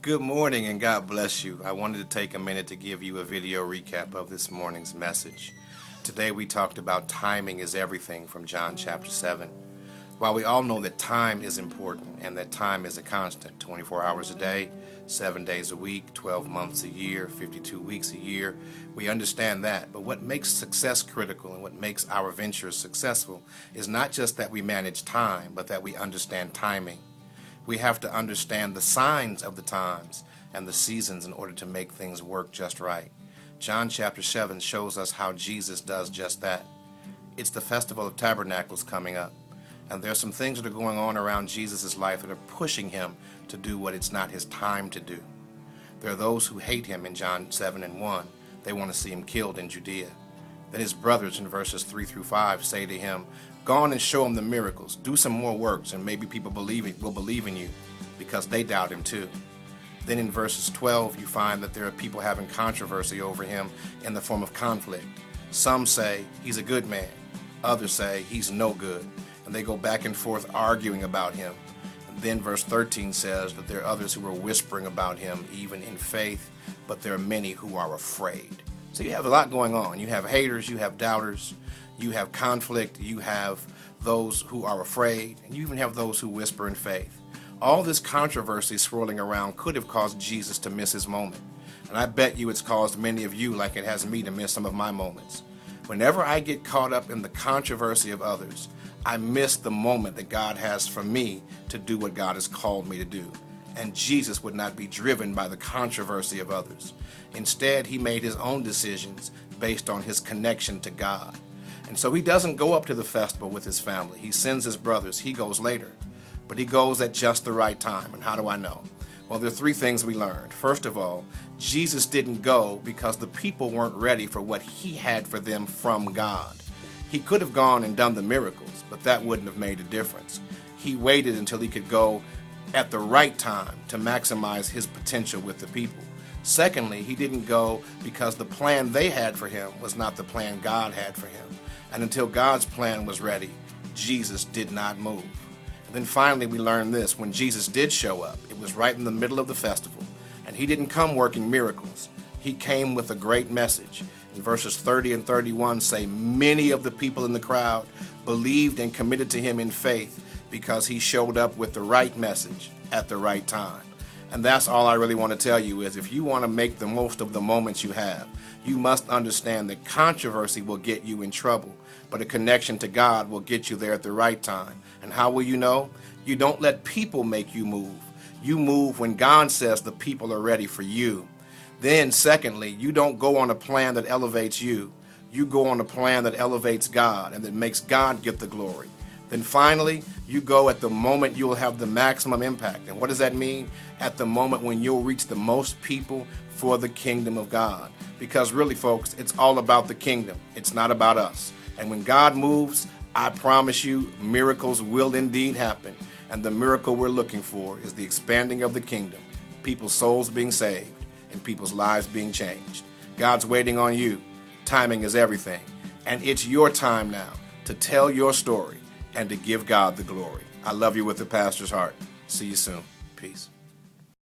Good morning and God bless you. I wanted to take a minute to give you a video recap of this morning's message. Today we talked about timing is everything from John chapter 7. While we all know that time is important and that time is a constant, 24 hours a day, 7 days a week, 12 months a year, 52 weeks a year, we understand that. But what makes success critical and what makes our ventures successful is not just that we manage time, but that we understand timing. We have to understand the signs of the times and the seasons in order to make things work just right. John chapter 7 shows us how Jesus does just that. It's the Festival of Tabernacles coming up, and there's some things that are going on around Jesus' life that are pushing him to do what it's not his time to do. There are those who hate him in John 7 and 1. They want to see him killed in Judea. Then his brothers in verses 3 through 5 say to him, "Go on and show him the miracles. Do some more works, and maybe people will believe in you," because they doubt him too. Then in verses 12, you find that there are people having controversy over him in the form of conflict. Some say he's a good man. Others say he's no good. And they go back and forth arguing about him. And then verse 13 says that there are others who are whispering about him, even in faith, but there are many who are afraid. So you have a lot going on. You have haters, you have doubters, you have conflict, you have those who are afraid, and you even have those who whisper in faith. All this controversy swirling around could have caused Jesus to miss his moment. And I bet you it's caused many of you, like it has me, to miss some of my moments. Whenever I get caught up in the controversy of others, I miss the moment that God has for me to do what God has called me to do. And Jesus would not be driven by the controversy of others. Instead, he made his own decisions based on his connection to God. And so he doesn't go up to the festival with his family. He sends his brothers. He goes later. But he goes at just the right time. And how do I know? Well, there are three things we learned. First of all, Jesus didn't go because the people weren't ready for what he had for them from God. He could have gone and done the miracles, but that wouldn't have made a difference. He waited until he could go at the right time to maximize his potential with the people. Secondly, he didn't go because the plan they had for him was not the plan God had for him. And until God's plan was ready, Jesus did not move. And then finally, we learned this. When Jesus did show up, it was right in the middle of the festival. And he didn't come working miracles. He came with a great message. In verses 30 and 31 say, many of the people in the crowd believed and committed to him in faith because he showed up with the right message at the right time. And that's all I really want to tell you is if you want to make the most of the moments you have, you must understand that controversy will get you in trouble, but a connection to God will get you there at the right time. And how will you know? You don't let people make you move. You move when God says the people are ready for you. Then secondly, you don't go on a plan that elevates you. You go on a plan that elevates God and that makes God get the glory. Then finally, you go at the moment you'll have the maximum impact. And what does that mean? At the moment when you'll reach the most people for the kingdom of God. Because really, folks, it's all about the kingdom. It's not about us. And when God moves, I promise you, miracles will indeed happen. And the miracle we're looking for is the expanding of the kingdom, people's souls being saved, and people's lives being changed. God's waiting on you. Timing is everything. And it's your time now to tell your story and to give God the glory. I love you with the pastor's heart. See you soon. Peace.